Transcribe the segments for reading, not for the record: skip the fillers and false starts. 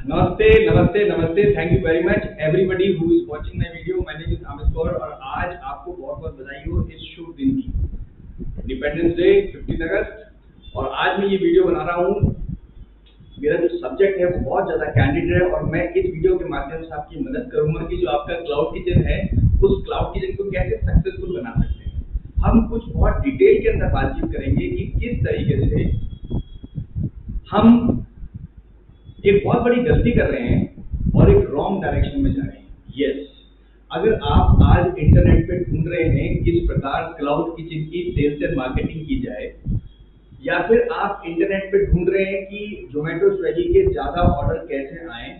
नमस्ते नमस्ते नमस्ते, thank you very much everybody who is watching my video. My name is Amit Kaur और आज आपको बहुत बहुत बधाई हो इस शुभ दिन की, इंडिपेंडेंस डे 15 अगस्त। और आज मैं ये वीडियो बना रहा हूँ। मेरा जो सब्जेक्ट है वो बहुत ज़्यादा कैंडिड है और मैं इस वीडियो के माध्यम से आपकी मदद करूंगा कि जो आपका क्लाउड किचन है उस क्लाउड किचन को कैसे सक्सेसफुल बना सकते हैं। हम कुछ बहुत डिटेल के अंदर बातचीत करेंगे कि किस तरीके से हम एक बहुत बड़ी गलती कर रहे हैं और एक रॉन्ग डायरेक्शन में जा रहे हैं। यस, अगर आप आज इंटरनेट पे ढूंढ रहे हैं किस प्रकार क्लाउड किचन की सेल्स एंड मार्केटिंग की जाए, या फिर आप इंटरनेट पे ढूंढ रहे हैं कि जोमेटो स्विगी के ज्यादा ऑर्डर कैसे आए,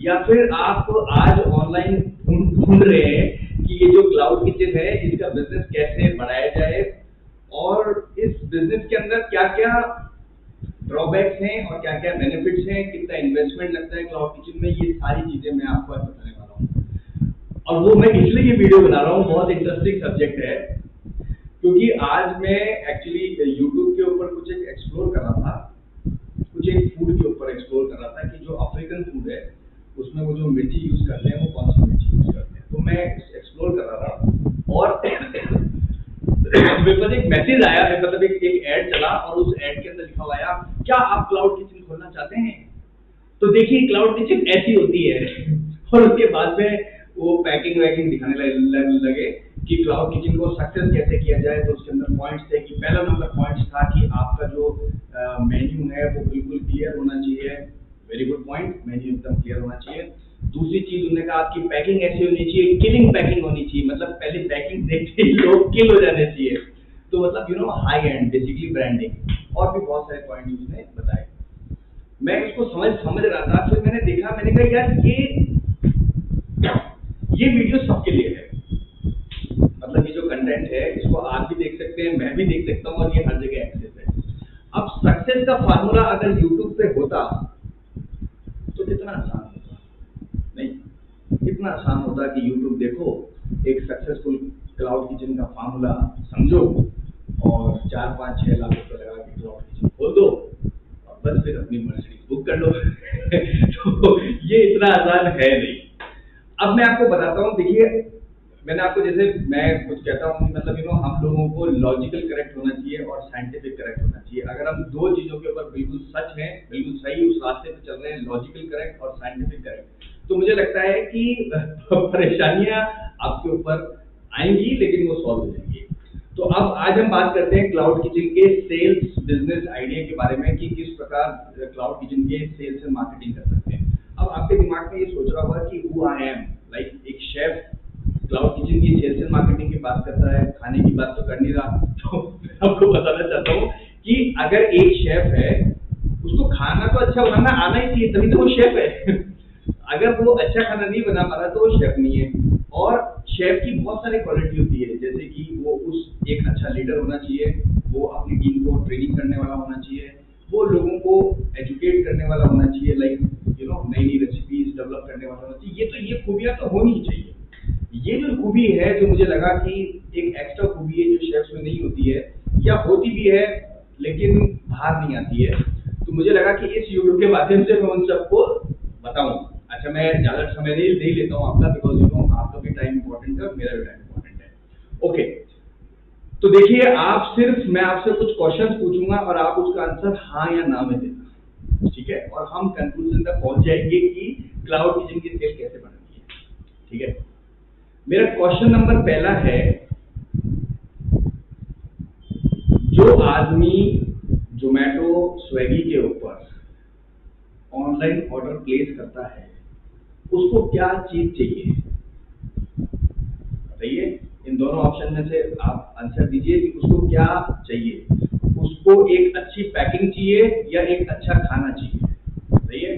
या फिर आप आज ऑनलाइन ढूंढ रहे हैं कि ये जो क्लाउड किचन है इसका बिजनेस कैसे बढ़ाया जाए और इस बिजनेस के अंदर क्या क्या ड्रॉबैक्स हैं और क्या क्या बेनिफिट्स हैं, कितना इन्वेस्टमेंट लगता है क्लाउड किचन में, ये सारी चीजें मैं आपको आज बताने वाला हूँ। और वो मैं इसलिए ये वीडियो बना रहा हूँ, बहुत इंटरेस्टिंग सब्जेक्ट है, क्योंकि आज मैं एक्चुअली यूट्यूब के ऊपर कुछ एक एक्सप्लोर कर रहा था, कुछ एक फूड के ऊपर एक्सप्लोर कर रहा था कि जो अफ्रीकन फूड है उसमें वो जो मिर्ची यूज करते हैं वो कौन सी मिर्ची यूज करते हैं। तो मैं एक्सप्लोर कर रहा था और मेरे पास एक मैसेज आया, मतलब एक ऐड चला और उस ऐड के अंदर लिखा हुआ आया, क्या आप क्लाउड किचन खोलना चाहते हैं? तो देखिए क्लाउड किचन ऐसी होती है। और उसके बाद में वो पैकिंग वैकिंग दिखाने लगे कि क्लाउड किचन को सक्सेस कैसे किया जाए। तो उसके अंदर पॉइंट्स थे कि पहला नंबर पॉइंट्स था कि आपका जो मेन्यू है वो बिल्कुल क्लियर होना चाहिए। वेरी गुड पॉइंट, मेन्यू एकदम क्लियर होना चाहिए। दूसरी चीज उन्होंने कहा आपकी पैकिंग ऐसी होनी चाहिए, किलिंग पैकिंग होनी चाहिए, मतलब पहले पैकिंग देखते ही लोग किल हो जाने चाहिए। तो मतलब हाई एंड बेसिकली ब्रांडिंग, और भी बहुत सारे पॉइंट उसने बताए। मैं उसको समझ रहा था, फिर मैंने देखा, मैंने कहा यार ये वीडियो सबके लिए है। मतलब ये जो कंटेंट है इसको आप भी देख सकते हैं, मैं भी देख सकता हूँ और ये हर जगह एक्सेस है। अब सक्सेस का फार्मूला अगर यूट्यूब पे होता तो कितना आसान होता, नहीं कितना आसान होता कि यूट्यूब देखो, एक सक्सेसफुल क्लाउड किचन का फार्मूला समझो और 4-5-6 लाख रुपए लगा के क्लाउड किचन खोल दो और बस फिर अपनी मर्सिडीज बुक कर लो। तो ये इतना आसान है नहीं। अब मैं आपको बताता हूँ, देखिए मैंने आपको, जैसे मैं कुछ कहता हूँ, मतलब हम लोगों को लॉजिकल करेक्ट होना चाहिए और साइंटिफिक करेक्ट होना चाहिए। अगर हम दो चीजों के ऊपर बिल्कुल सच हैं, बिल्कुल सही उस रास्ते पे चल रहे हैं, लॉजिकल करेक्ट और साइंटिफिक करेक्ट, तो मुझे लगता है कि परेशानियां आपके ऊपर आएंगी लेकिन वो सॉल्व हो जाएंगी। तो अब आज हम बात करते हैं क्लाउड किचन के सेल्स बिजनेस आइडिया के बारे में कि किस प्रकार क्लाउड किचन के सेल्स एंड मार्केटिंग कर सकते हैं। अब आपके दिमाग में ये सोच रहा होगा कि हु आई एम, लाइक एक शेफ क्लाउड किचन की सेल्स एंड मार्केटिंग की बात करता है, खाने की बात तो कर नहीं रहा। तो मैं आपको बताना चाहता हूँ कि अगर एक शेफ है उसको खाना तो अच्छा बनाना आना ही चाहिए, तभी तो वो शेफ है। अगर वो अच्छा खाना नहीं बना पा रहा तो वो शेफ नहीं है। और शेफ की बहुत सारी क्वालिटी होती है, जैसे कि वो उस एक अच्छा लीडर होना चाहिए, वो अपनी टीम को ट्रेनिंग करने वाला होना चाहिए, वो लोगों को एजुकेट करने वाला होना चाहिए, लाइक नई नई रेसिपीज डेवलप करने वाला होना चाहिए। ये खूबियां तो होनी ही चाहिए। ये जो खूबी है, जो मुझे लगा कि एक एक्स्ट्रा खूबी है जो शेफ्स में नहीं होती है, या होती भी है लेकिन बाहर नहीं आती है, तो मुझे लगा कि इस वीडियो के माध्यम से मैं उन सबको बताऊं। अच्छा, मैं ज्यादा समय नहीं लेता हूं आपका, बिकॉज आपका भी टाइम इंपॉर्टेंट है और मेरा भी टाइम इंपॉर्टेंट है। ओके, तो देखिए, मैं आपसे कुछ क्वेश्चन पूछूंगा और आप उसका आंसर हाँ या ना में देना, ठीक है? और हम कंक्लूजन तक पहुंच जाएंगे कि क्लाउड किचन की सेल कैसे बनती है, ठीक है? मेरा क्वेश्चन नंबर पहला है, जो आदमी जोमेटो स्विगी के ऊपर ऑनलाइन ऑर्डर प्लेस करता है उसको क्या चीज चाहिए? बताइए, इन दोनों ऑप्शन में से आप आंसर दीजिए कि उसको क्या चाहिए। उसको एक अच्छी पैकिंग चाहिए या एक अच्छा खाना चाहिए? बताइए,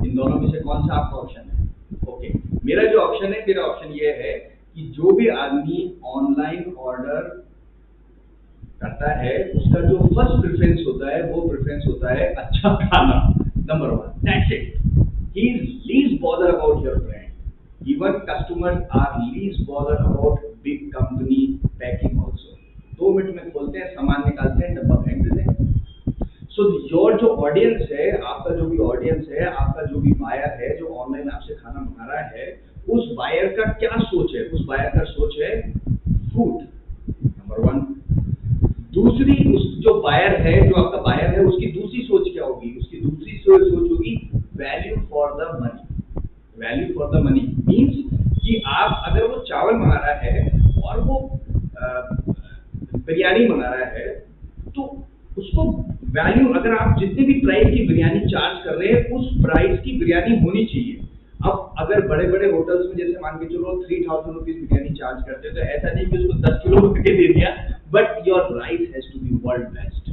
इन दोनों में से कौन सा आपका ऑप्शन है? ओके, मेरा जो ऑप्शन है, मेरा ऑप्शन ये है कि जो भी आदमी ऑनलाइन ऑर्डर करता है उसका जो फर्स्ट प्रेफरेंस होता है वो प्रेफरेंस होता है अच्छा खाना, number 1, that's it. He is least bother about your brand. Even customers are least bother about big company packing also. 2 minute में खोलते हैं, सामान निकालते हैं, डब्बा फेंक देते हैं। सो योर जो ऑडियंस है, आपका जो भी ऑडियंस ऑडियंस है, आपका जो भी बायर है जो ऑनलाइन आपसे खाना मंगा रहा है, उस बायर का क्या सोच है? उस बायर का सोच है फूड, नंबर वन। दूसरी, उस जो बायर है, जो आपका बायर है, उसकी दूसरी सोच क्या होगी? उसकी दूसरी सोच होगी value for the money. Value for the money means कि आप अगर वो चावल मंगा रहा है और वो बिरयानी मंगा रहा है, तो उसको वैल्यू, अगर आप जितने भी प्राइस की बिरयानी चार्ज कर रहे हैं, उस प्राइस की बिरयानी होनी चाहिए। अब अगर बड़े बड़े होटल्स में जैसे मान के चलो 3000 रुपीज बिरयानी चार्ज करते हैं, तो ऐसा नहीं कि उसको 10 किलो करके दे दिया, but your rice has to be world best.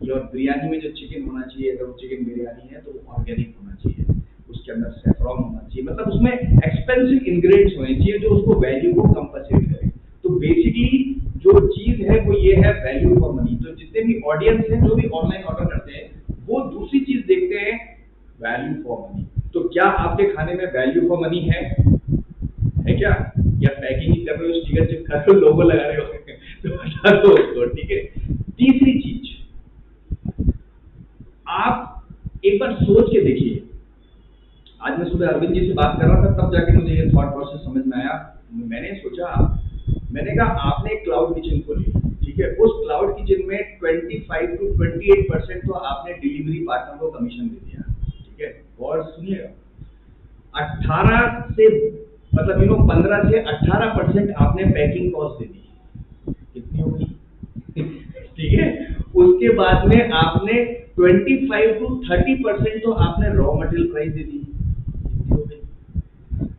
Your biryani में जो चिकन होना चाहिए, अगर वो चिकन बिरयानी है तो वो ऑर्गेनिक होना चाहिए, उसके अंदर सेफ्रॉन होना चाहिए, मतलब उसमें एक्सपेंसिव इंग्रेडिएंट्स होने चाहिए जो उसको वैल्यू को कंपनसेट करे। तो बेसिकली जो चीज है वो ये है वैल्यू फॉर मनी। तो जितने भी ऑडियंस हैं जो भी ऑनलाइन ऑर्डर करते हैं, वो दूसरी चीज देखते हैं वैल्यू फॉर मनी। तो क्या आपके खाने में वैल्यू फॉर मनी है क्या? या पैकिंग ही कर रहे हो, स्टिकर चिपका रहे हो, लोगो लगा रहे हो? तो बता दो उसको, ठीक है। तीसरी चीज, आप एक बार सोच के देखिए। आज मैं सुबह अरविंद जी से बात कर रहा था, तब जाके मुझे ये थॉट प्रोसेस समझ में आया। मैंने सोचा, मैंने कहा आपने एक क्लाउड किचन खोली, ठीक है, उस क्लाउड किचन में 25 to 28% तो आपने डिलीवरी पार्टनर को कमीशन दे दिया, ठीक है। और सुनिएगा, 18 से मतलब 15 से 18% आपने पैकिंग कॉस्ट दे दी। कितनी होगी? ठीक है। उसके बाद में आपने 25 to 30% तो आपने रॉ मटेरियल प्राइस दे दी। कितनी हो गई?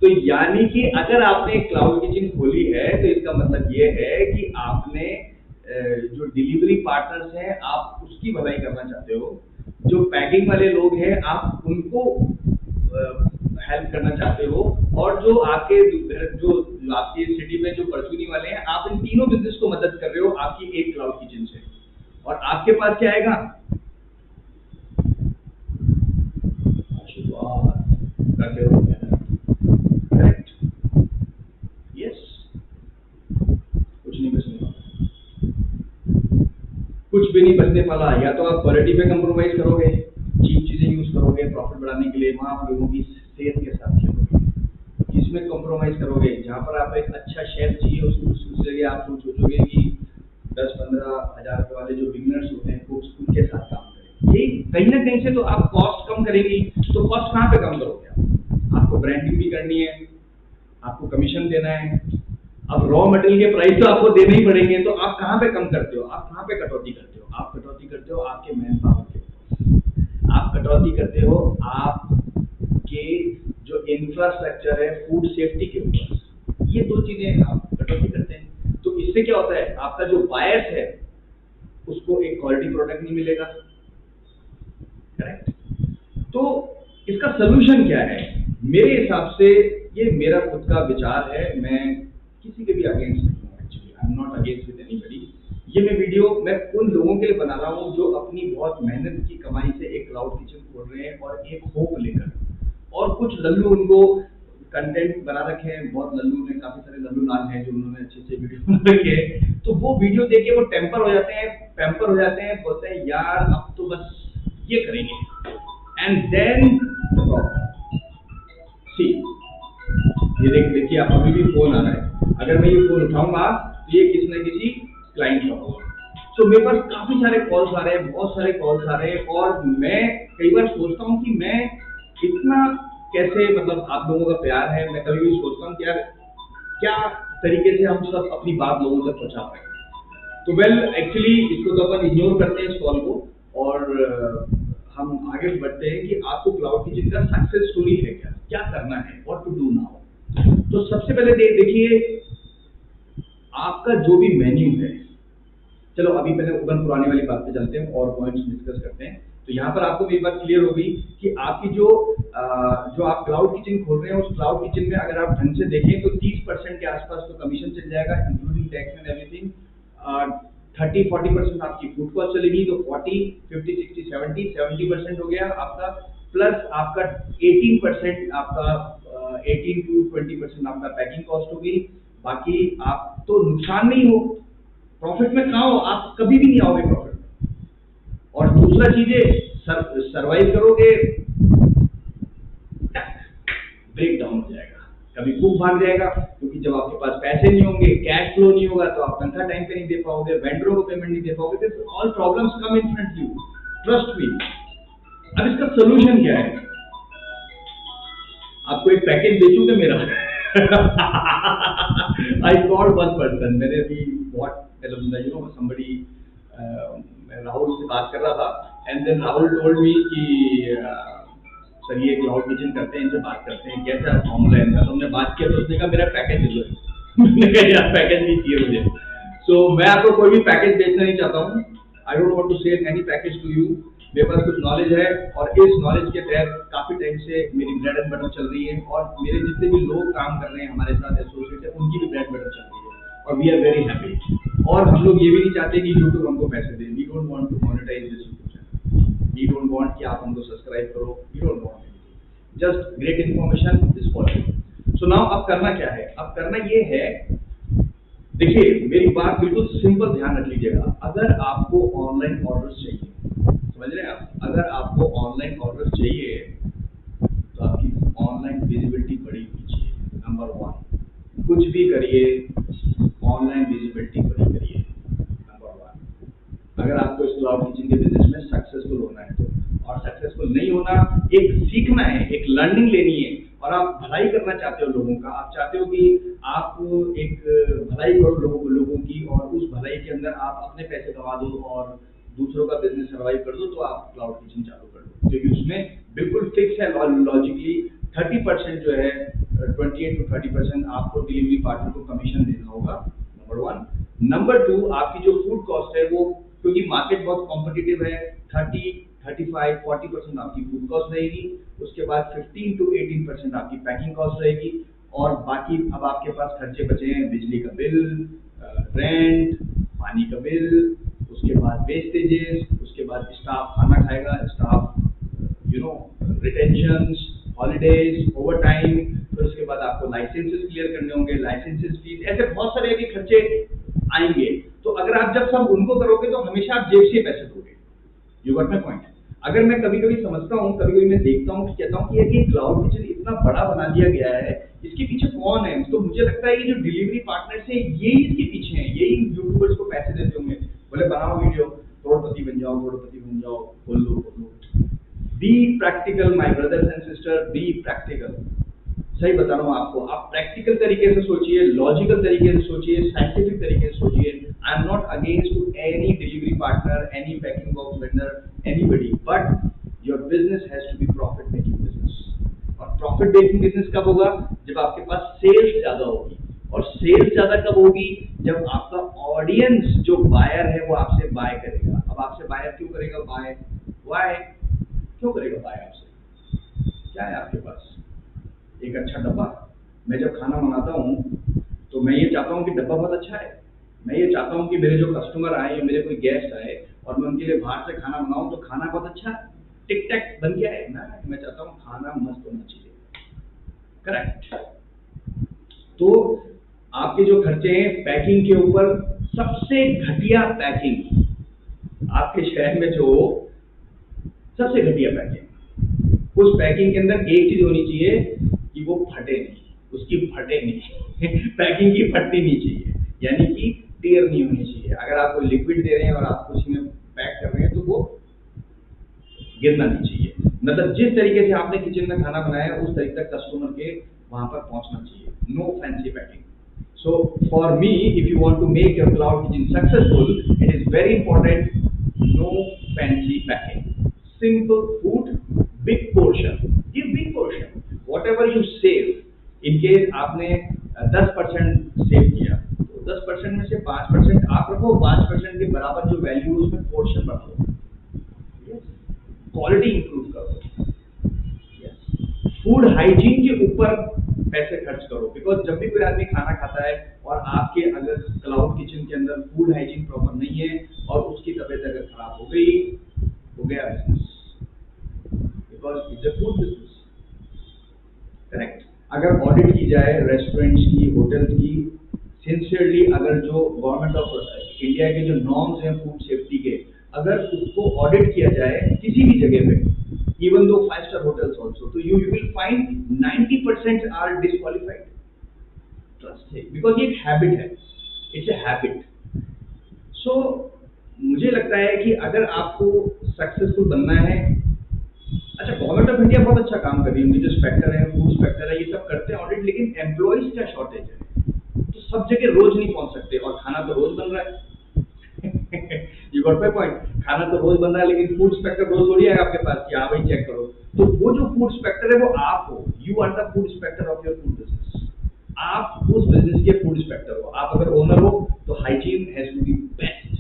तो यानी कि अगर आपने एक क्लाउड किचन खोली है, तो इसका मतलब ये है कि आपने जो डिलीवरी पार्टनर्स हैं, आप उसकी भलाई करना चाहते हो। जो पैकिंग वाले लोग हैं, आप उनको हेल्प करना चाहते हो, और जो आपके जो आपकी सिटी में जो परचूनी वाले हैं, आप इन तीनों बिजनेस को मदद कर रहे हो आपकी एक क्लाउड किचन से। और आपके पास क्या आएगा? Correct, yes. कुछ नहीं बचने वाला, कुछ भी नहीं बचने वाला। या तो आप क्वालिटी पे कंप्रोमाइज करोगे, चीप चीजें यूज करोगे प्रॉफिट बढ़ाने के लिए, वहां आप लोगों की सेहत के साथ खेलोगे। इसमें कंप्रोमाइज करोगे, जहां पर आप एक अच्छा शेफ चाहिए, उसकी जगह आप सोचोगे कि 10-15 हजार रुपए वाले जो बिगनर्स होते हैं, वो उनके साथ काम करें। ये कहीं ना कहीं से तो आप कॉस्ट कम करेंगी। तो कॉस्ट कहाँ पे कम करोगे? आपको ब्रांडिंग भी करनी है, आपको कमीशन देना है। अब रॉ मटेरियल के प्राइस तो आपको देने ही पड़ेंगे, तो आप कहाँ पे कम करते हो? आप कहाँ पे कटौती करते हो? आप कटौती करते हो आपके मैन पावर के ऊपर, आप कटौती करते हो आपके जो इंफ्रास्ट्रक्चर है, फूड सेफ्टी के ऊपर। ये दो चीजें आप कटौती करते हैं। तो इससे क्या होता है? आपका जो बायर्स है उसको एक क्वालिटी प्रोडक्ट नहीं मिलेगा, करेक्ट। तो इसका सोल्यूशन क्या है? मेरे हिसाब से, ये मेरा खुद का विचार है, मैं किसी के भी अगेंस्ट नहीं हूँ। Actually I am not against with anybody. ये मैं वीडियो मैं उन लोगों के लिए बना रहा हूँ जो अपनी बहुत मेहनत की कमाई से एक क्लाउड किचन खोल रहे हैं, और एक होप लेकर। और कुछ लल्लू उनको कंटेंट बना रखे हैं, बहुत लल्लू ने, काफी सारे लल्लू लाल हैं जो उन्होंने अच्छे अच्छे वीडियो बना रखे हैं। तो वो वीडियो देख के वो टेम्पर हो जाते हैं, पैम्पर हो जाते हैं, बोलते हैं यार अब तो बस ये करेंगे। एंड देन सी, ये देखिए, आप अभी भी फोन आ रहा है। अगर मैं ये फोन उठाऊंगा तो ये किसी न किसी क्लाइंट का होगा। तो मेरे पास काफी सारे कॉल्स आ रहे हैं, बहुत सारे कॉल्स आ रहे हैं, और मैं कई बार सोचता हूँ कि मैं इतना कैसे, मतलब आप लोगों का प्यार है, मैं कभी भी सोचता हूँ कि यार क्या तरीके से हम सब अपनी बात लोगों तक पहुंचा पाए। तो वेल, एक्चुअली इसको तो अपन इग्नोर करते हैं इस कॉल को, और हम आगे बढ़ते हैं कि आपको क्लाउड किचन का सक्सेस स्टोरी है क्या, क्या करना है, व्हाट टू डू नाउ। तो सबसे पहले देखिए, आपका जो भी मेन्यू है, चलो अभी पहले उगन पुराने वाली बात पे चलते हैं और पॉइंट्स डिस्कस करते हैं। तो यहाँ पर आपको एक बात क्लियर होगी कि आपकी जो आप क्लाउड किचन खोल रहे हैं, उस क्लाउड किचन में अगर आप ढंग से देखें तो 30% के आसपास तो कमीशन चल जाएगा, इंक्लूडिंग टैक्स एंड एवरीथिंग। 30-40% आपकी फूड कॉस्ट चलेगी, तो 40-50-60-70% हो गया आपका, प्लस आपका 18% आपका 18 to 20% आपका पैकिंग कॉस्ट होगी। बाकी आप तो नुकसान नहीं हो, प्रॉफिट में कहाँ हो, आप कभी भी नहीं आओगे प्रॉफिट में। और दूसरा चीजें सर्वाइव करोगे भाग जाएगा, क्योंकि जब आपके पास पैसे नहीं होंगे, कैश फ्लो नहीं होगा, तो आप तनख्वाह टाइम पे नहीं दे पाओगे, वेंडरों को पेमेंट नहीं दे पाओगे, this all problems come in front you, trust me. अब इसका सोल्यूशन क्या है? आपको एक पैकेज बेचूंगा मेरा। आई कॉल्ड वन पर्सन, मैंने अभी बहुत somebody, मैं राहुल से बात कर रहा था, and then Rahul told me कि सर ये क्लाउड किचन करते हैं, इनसे बात करते हैं, कैसा फॉर्मूला है इनका। तो हमने बात किया, तो उसने कहा मेरा पैकेज दे दो। मैंने कहा यार पैकेज नहीं चाहिए मुझे। सो मैं आपको कोई भी पैकेज बेचना नहीं चाहता हूँ, I don't want to sell any package to you. मेरे पास कुछ नॉलेज है, और इस नॉलेज के तहत काफी टाइम से मेरी ब्रेड एंड बटर चल रही है, और मेरे जितने भी लोग काम कर रहे हैं हमारे साथ एसोसिएट है, उनकी भी ब्रेड बटर चल रही है, और वी आर वेरी हैप्पी। और हम लोग ये भी नहीं चाहते कि यूट्यूब हमको पैसे दे, we don't want to monetise this YouTube channel, we don't want कि आप हमको सब्सक्राइब करो, we don't want anything, just great information is for. So now अब करना क्या है? अब करना ये है, देखिए मेरी बात बिल्कुल सिंपल ध्यान रख लीजिएगा। अगर आपको ऑनलाइन ऑर्डर्स चाहिए, समझ रहे हैं आप, अगर आपको ऑनलाइन ऑर्डर्स चाहिए तो आपकी ऑनलाइन विजिबिलिटी बड़ी होनी चाहिए, नंबर वन। कुछ भी करिए, ऑनलाइन विजिबिलिटी बड़ी करिए, नंबर वन। अगर आपको इस क्लाउड किचन के बिजनेस में सक्सेसफुल होना है तो, और सक्सेसफुल नहीं होना, एक सीखना है, एक लर्निंग लेनी है, और आप भलाई करना चाहते हो लोगों का, आप चाहते हो कि आप एक भलाई करो लोगों की, और उस भलाई के अंदर आप अपने पैसे कमा दो और दूसरों का बिजनेस सर्वाइव कर दो, तो आप क्लाउड किचन चालू कर दो, क्योंकि उसमें बिल्कुल फिक्स है लॉजिकली 30% जो है, 28 to 30% आपको डिलीवरी पार्टनर को कमीशन देना होगा, नंबर वन। नंबर टू, आपकी जो फूड कॉस्ट है वो, क्योंकि मार्केट बहुत कॉम्पिटिटिव है, 30, 35, 40% आपकी फूड कॉस्ट रहेगी, उसके बाद 15 to 18% आपकी पैकिंग कॉस्ट रहेगी, और बाकी अब आपके पास खर्चे बचे हैं, बिजली का बिल, रेंट, पानी का बिल, उसके बाद वेस्टेजेस, उसके बाद स्टाफ खाना खाएगा, स्टाफ रिटेंशंस, हॉलीडेज, ओवर टाइम, फिर उसके बाद आपको लाइसेंसेस क्लियर करने होंगे, लाइसेंसेस फीस, ऐसे बहुत सारे अभी खर्चे आएंगे। तो अगर आप जब सब उनको करोगे तो हमेशा आप जेब से पैसे दोगे। You got my point? अगर मैं कभी कभी समझता हूँ, कभी कभी मैं देखता हूँ, कहता हूँ कि ये क्लाउड किचन इतना बड़ा बना दिया गया है, इसके पीछे कौन है? तो मुझे लगता है ये जो डिलीवरी पार्टनर्स है, यही इसके पीछे हैं, यही यूट्यूबर्स को पैसे देते होंगे, बोले बनाओ वीडियो, करोड़पति बन जाओ, खोल लो। Be practical my brothers and sister, be practical. सही बता रहा हूँ आपको, आप प्रैक्टिकल तरीके से सोचिए, लॉजिकल तरीके से सोचिए, साइंटिफिक तरीके से सोचिए। I am not against to any delivery partner, any packing box vendor, anybody, but your business has to be profit making business. और प्रॉफिट मेकिंग बिजनेस कब होगा? जब आपके पास सेल्स ज्यादा होगी, और सेल्स ज्यादा कब होगी? जब आपका ऑडियंस जो बायर है वो आपसे बाय करेगा। अब आपसे बायर क्यों करेगा? बाय क्यों करेगा बाय आपसे? क्या है आपके पास? एक अच्छा डब्बा। मैं जब खाना मंगाता हूँ तो मैं ये चाहता हूँ कि डब्बा बहुत अच्छा है, मैं ये चाहता हूँ कि मेरे जो कस्टमर आए या मेरे कोई गेस्ट आए और मैं उनके लिए बाहर से खाना मंगाऊँ तो खाना बहुत अच्छा टिक टैक बन गया है ना, मैं चाहता हूँ खाना मस्त होना चाहिए, करेक्ट। तो आपके जो खर्चे हैं पैकिंग के ऊपर, सबसे घटिया पैकिंग आपके शहर में जो सबसे घटिया पैकिंग, उस पैकिंग के अंदर एक चीज होनी चाहिए कि वो फटे नहीं, उसकी फटे नहीं पैकिंग की फटनी नहीं चाहिए, यानी कि टेयर नहीं होनी चाहिए। अगर आप कोई लिक्विड दे रहे हैं और आप उसी में पैक कर रहे हैं तो वो गिरना नहीं चाहिए। मतलब जिस तरीके से आपने किचन में खाना बनाया है उस तरीके तक कस्टमर के वहां पर पहुंचना चाहिए, no fancy packing. So for me, if you want to make your cloud kitchen successful, it is very important, no fancy packing, simple food, big portion, give big portion, whatever you save, in case आपने 10% save किया तो 10% में से 5% आप रखो, 5% के बराबर जो वैल्यू उसमें पोर्शन बढ़ाओ, क्वालिटी इंप्रूव करो, फूड हाइजीन के ऊपर पैसे खर्च करो, बिकॉज जब भी कोई आदमी खाना खाता है और आपके अगर क्लाउड किचन के अंदर फूड हाइजीन प्रॉपर नहीं है और उसकी तबीयत अगर खराब हो गई, हो गया business, because it's a food business, correct. अगर ऑडिट की जाए रेस्टोरेंट्स की, होटल्स की, सिंसियरली अगर जो गवर्नमेंट ऑफ इंडिया के जो नॉर्म्स हैं फूड सेफ्टी के, अगर उसको ऑडिट किया जाए किसी भी जगह पे, even though 5-star hotels also, so you will find 90% are disqualified, trust है, बिकॉज ये एक हैबिट है, इट्स ए हैबिट। सो मुझे लगता है कि अगर आपको सक्सेसफुल बनना है, अच्छा गवर्नमेंट ऑफ इंडिया बहुत अच्छा काम कर रही है, उनके जो इंस्पेक्टर है, फूड इंस्पेक्टर है, ये सब करते हैं ऑडिट, लेकिन एम्प्लॉइज का शॉर्टेज है, तो सब जगह रोज नहीं पहुंच सकते, और खाना तो रोज बन रहा है। यू गॉट माय पॉइंट, खाना तो रोज बन रहा है, लेकिन फूड इंस्पेक्टर रोज थोड़ी आएगा आपके पास कि हाँ भाई चेक करो। तो वो जो फूड इंस्पेक्टर है वो आप हो, you are the food inspector of your food business, आप उस बिजनेस के फूड इंस्पेक्टर हो। आप अगर ओनर हो तो hygiene has to be best,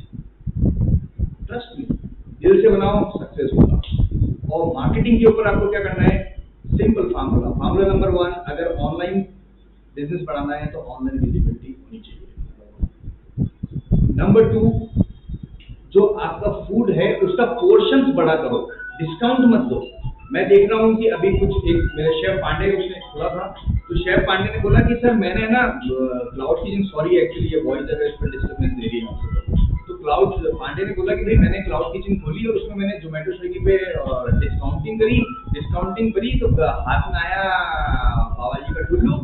trust me, दिल से बनाओ, सक्सेस होगा। और मार्केटिंग के ऊपर आपको क्या करना है, सिंपल फार्मूला, फार्मूला नंबर 1, अगर ऑनलाइन बिजनेस बढ़ाना है तो ऑनलाइन विजिबिलिटी होनी चाहिए। नंबर 2, जो आपका फूड है उसका पोर्शंस बड़ा करो, डिस्काउंट मत दो। मैं देख रहा हूँ कि अभी कुछ एक मेरे शेफ पांडे उसने खोला था, तो शेफ पांडे ने बोला कि सर मैंने ना क्लाउड किचन, सॉरी एक्चुअली ये वॉइस अगर इस पर डिस्टर्बेंस दे रही है, तो क्लाउड पांडे ने बोला कि भाई मैंने क्लाउड किचन खोली और उसमें मैंने जोमेटो स्विगी पे डिस्काउंटिंग करी, डिस्काउंटिंग करी तो हाथ में आया बाबा जी का टुल्लू,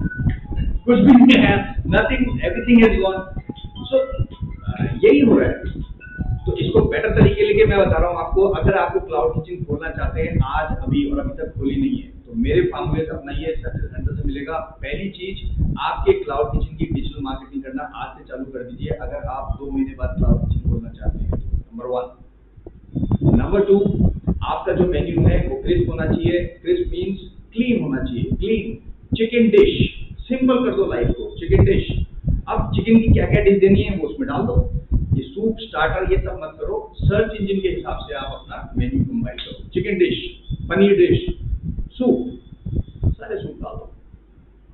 कुछ भी नहीं आया, नथिंग, एवरीथिंग इज गॉन। सो यही हो रहा है। तो इसको बेटर तरीके लेके मैं बता रहा हूँ आपको, अगर आपको क्लाउड किचन खोलना चाहते हैं आज, अभी और अभी तक खोली नहीं है, तो मेरे फार्मूले से अपनाइए, सक्सेस सेंटर से मिलेगा। पहली चीज, आपके क्लाउड किचन की डिजिटल मार्केटिंग करना आज से चालू कर दीजिए, अगर आप 2 महीने बाद क्लाउड किचन खोलना चाहते हैं। नंबर 1। नंबर 2, आपका जो मेन्यू है वो क्रिस्प होना चाहिए, क्रिस्प मीन्स क्लीन होना चाहिए, क्लीन। चिकन डिश, सिंपल कर दो लाइफ को, चिकन डिश। अब चिकन की क्या क्या डिश देनी है वो उसमें डाल दो, ये सूप स्टार्टर ये सब मत करो, सर्च इंजन के हिसाब से आप अपना मेन्यू कंबाइन करो। Chicken dish, paneer dish, soup, सारे सूप डाल दो,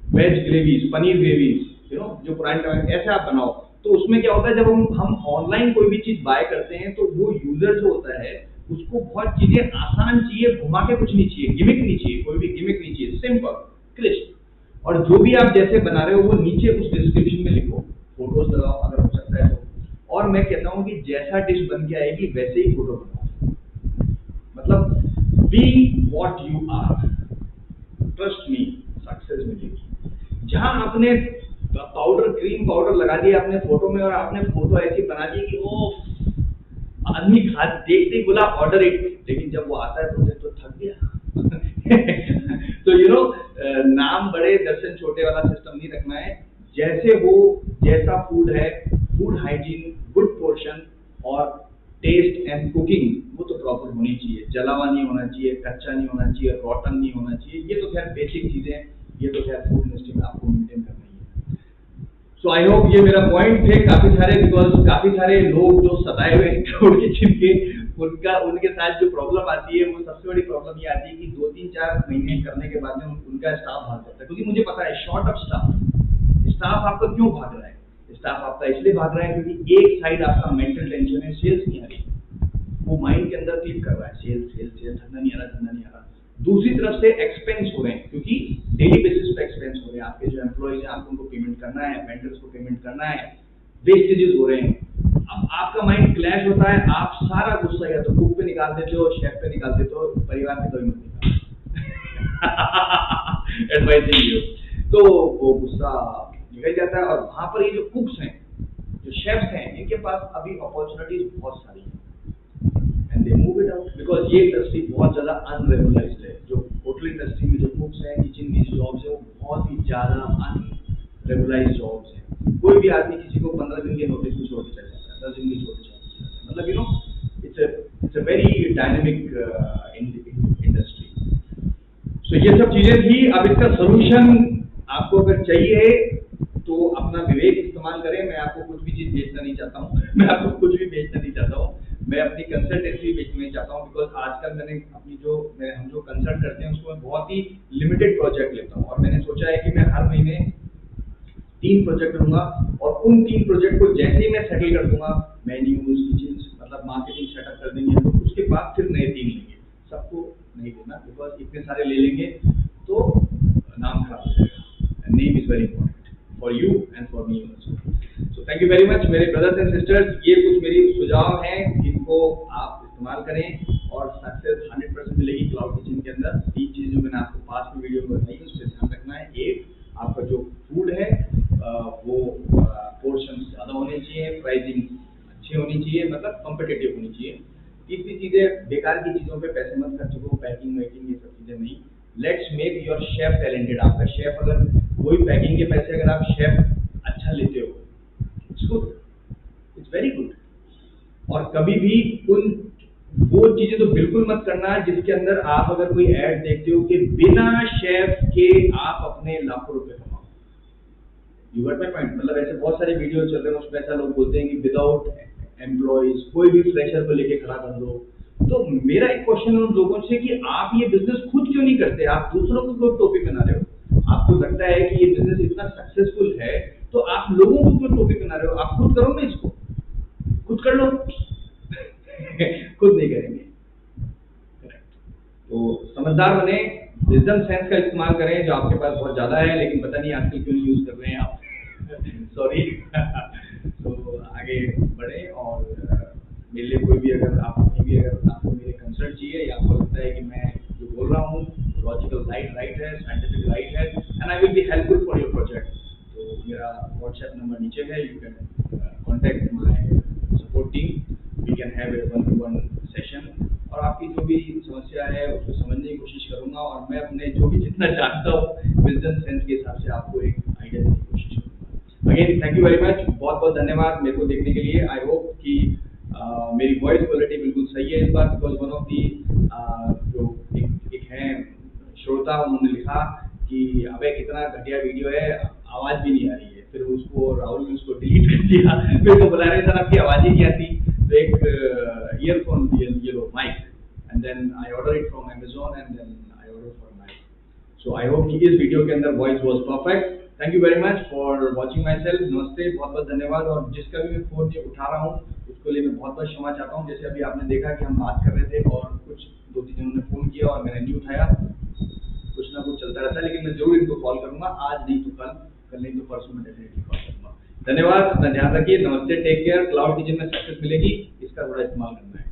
वेज ग्रेवीज, पनीर ग्रेवीज, जो पुराने टाइम ऐसे आप बनाओ। तो उसमें क्या होता है, जब हम ऑनलाइन कोई भी चीज बाय करते हैं तो वो यूजर जो होता है उसको बहुत चीजें आसान चाहिए, घुमा के कुछ नहीं चाहिए, गिमिक नहीं चाहिए, कोई भी गिमिक नहीं चाहिए, सिंपल क्रिस्प। और जो भी आप जैसे बना रहे हो वो नीचे उस डिस्क्रिप्शन में लिखो, फोटोज लगाओ अगर हो सकता है तो। और मैं कहता हूँ कि जैसा डिश बन के आएगी वैसे ही फोटो बनाओ, मतलब be what you are, trust me, success मिलेगी। जहां आपने पाउडर, क्रीम पाउडर लगा दिया अपने फोटो में और आपने फोटो ऐसी बना दी कि ओ आदमी खा देखते ही बोला ऑर्डर इट, लेकिन जब वो आता है तो थक गया। तो नाम बड़े दर्शन छोटे वाला सिस्टम नहीं रखना है, जैसे हो, जैसा फूड है, फूड हाइजीन, गुड पोर्शन और टेस्ट एंड कुकिंग वो तो प्रॉपर होनी चाहिए, जला हुआ नहीं होना चाहिए, कच्चा नहीं होना चाहिए, रॉटन नहीं होना चाहिए। ये तो खैर बेसिक चीजें, ये तो खैर फूड इंडस्ट्री में आपको मेंटेन करना ही है। सो आई होप ये मेरा पॉइंट थे काफी सारे, बिकॉज काफी सारे लोग जो सताए हुए क्लाउड किचन के, उनके साथ जो प्रॉब्लम आती है वो सबसे बड़ी प्रॉब्लम ये आती है कि 2-3-4 महीने करने के बाद में उनका स्टाफ भाग जाता है, क्योंकि मुझे पता है शॉर्ट ऑफ स्टाफ आपका क्यों भाग रहा है। स्टाफ आपका इसलिए भाग रहा है क्योंकि एक साइड आपका मेंटल टेंशन है, सेल्स नहीं आ रही, वो माइंड के अंदर क्लिक कर रहा है, सेल्स सेल्स सेल्स, धंधा नहीं आ रहा, धंधा नहीं आ रहा। दूसरी तरफ से एक्सपेंस हो रहे हैं, क्योंकि डेली बेसिस पे एक्सपेंस हो रहे हैं, आपके जो एम्प्लॉइज हैं आपको उनको पेमेंट करना है, वेंडर्स को पेमेंट करना है, वेस्टेजेस हो रहे हैं। अब आपका माइंड क्लैश होता है, आप सारा गुस्सा या तो कुक पे निकाल देते हो, शेफ पे निकाल देते हो, परिवार पे कभी मत निकालो। एडवाइस यही हो, तो वो गुस्सा निकल जाता है। और वहां पर ये जो कुक्स हैं, जो शेफ्स हैं, इनके पास अभी अपॉर्चुनिटीज बहुत सारी हैं, and they move it out, because ये इंडस्ट्री बहुत ज्यादा अनरेगुलराइज्ड है। जो होटल इंडस्ट्री में जो कुक्स हैं, किचन की जॉब्स है, वो बहुत ही ज्यादा अनरेगुलराइज्ड जॉब्स हैं। कोई भी आदमी किसी को 15 दिन के नोटिस में छोड़ के चले जाता है, 10 दिन के छोड़ के चले जाता है, मतलब it's a very dynamic industry. So ये सब चीजें थी। अब इसका सोल्यूशन आपको अगर चाहिए तो अपना विवेक इस्तेमाल करें। मैं आपको कुछ भी चीज बेचना नहीं चाहता हूँ, मैं आपको कुछ भी बेचना नहीं चाहता हूँ, मैं अपनी कंसल्टेंसी बेचना नहीं चाहता हूँ, बिकॉज आजकल मैंने अपनी हम जो कंसल्ट करते हैं उसको मैं बहुत ही लिमिटेड प्रोजेक्ट लेता हूँ, और मैंने सोचा है कि मैं हर महीने 3 प्रोजेक्ट लूंगा, और उन 3 प्रोजेक्ट को जैसे ही मैं सेटल कर दूंगा, मेन्यूज, किचन, मतलब मार्केटिंग सेटअप कर देंगे, तो उसके बाद फिर नए 3 लेंगे। सबको नहीं देना, बिकॉज इतने सारे ले लेंगे तो नाम खराब हो जाएगा। Name is very important for you and for me also. So thank you very much मेरे ब्रदर्स एंड सिस्टर्स, ये कुछ मेरी सुझाव हैं, इनको आप इस्तेमाल करें और सक्सेस 100% मिलेगी क्लाउड किचन के अंदर। 3 चीजें जो मैंने आपको पास में वीडियो में बताई, उस पर ध्यान रखना है। एक, आपका जो फूड है होनी चाहिए, मतलब कॉम्पिटिटिव होनी चाहिए। तीसरी चीज़ें, बेकार की चीज़ों पे पैसे मत खर्च करो, पैकिंग वैकिंग ये सब चीज़ें नहीं। Let's make your chef talented. आपका शेफ अगर वही पैकिंग के पैसे अगर आप शेफ अच्छा लेते हो, it's good, it's very good. और कभी भी उन वो चीजें तो बिल्कुल मत करना जिसके अंदर आप अगर कोई ऐड देखते हो कि बिना शेफ के आप अपने लाखों रुपए कमाओ। You got my point? मतलब ऐसे बहुत सारे वीडियो चल रहे हैं, उसमें ऐसा लोग बोलते हैं कि विदाउट एम्प्लॉयज कोई भी फ्रेशर को लेके खड़ा कर दो। तो मेरा एक क्वेश्चन है उन लोगों से कि आप ये बिजनेस खुद क्यों नहीं करते? आप दूसरों को क्यों टोपी बना रहे हो? आपको लगता है कि ये बिजनेस इतना सक्सेसफुल है तो आप लोगों को क्यों टोपी बना रहे हो? आप खुद करो ना इसको, खुद कर लो। खुद नहीं करेंगे। तो समझदार बने, विजडम सेंस का इस्तेमाल करें जो आपके पास बहुत ज्यादा है, लेकिन पता नहीं आजकल क्यों यूज कर रहे हैं आप। सॉरी। तो आगे बढ़े और मेरे लिए कोई भी अगर आप कहीं भी अगर आपको मेरे कंसल्ट चाहिए या आपको लगता है कि मैं जो बोल रहा हूँ लॉजिकल राइट है, साइंटिफिक राइट है, and I will be helpful for your project, तो मेरा व्हाट्सएप नंबर नीचे है। You can contact my support team, we can have a 1-to-1 session और आपकी जो भी समस्या है उसको समझने की कोशिश करूंगा और मैं अपने जो भी जितना जानता हूँ विजडम सेंस के हिसाब से आपको एक आइडिया देने की कोशिश करूंगा। Again thank you very much, बहुत बहुत धन्यवाद मेरे को देखने के लिए। आई होप कि मेरी वॉइस क्वालिटी बिल्कुल सही है इस बार, बिकॉज वन ऑफ दी जो एक है श्रोता, उन्होंने लिखा कि अबे कितना घटिया वीडियो है, आवाज भी नहीं आ रही है। फिर उसको राहुल ने उसको डिलीट कर दिया। फिर तो बुला रहे सर आपकी आवाज ही क्या थी? तो एक ईयरफोन ये लो mic, and then I order it from Amazon and then I order for mic. So I hope कि इस वीडियो के अंदर voice was perfect. Thank you very much for watching myself. नमस्ते, बहुत बहुत धन्यवाद। और जिसका भी मैं फोन ये उठा रहा हूँ उसके लिए मैं बहुत बहुत क्षमा चाहता हूँ। जैसे अभी आपने देखा कि हम बात कर रहे थे और कुछ 2-3 जनों ने फोन किया और मैंने नहीं उठाया, कुछ ना कुछ चलता रहता है, लेकिन मैं जरूर इनको कॉल करूंगा, आज नहीं तो कल नहीं तो परसों में डेफिनेटली कॉल करूंगा। धन्यवाद, अपना ध्यान रखिए, नमस्ते, टेक केयर। क्लाउड किचन में सक्सेस मिलेगी, इसका थोड़ा इस्तेमाल करना है।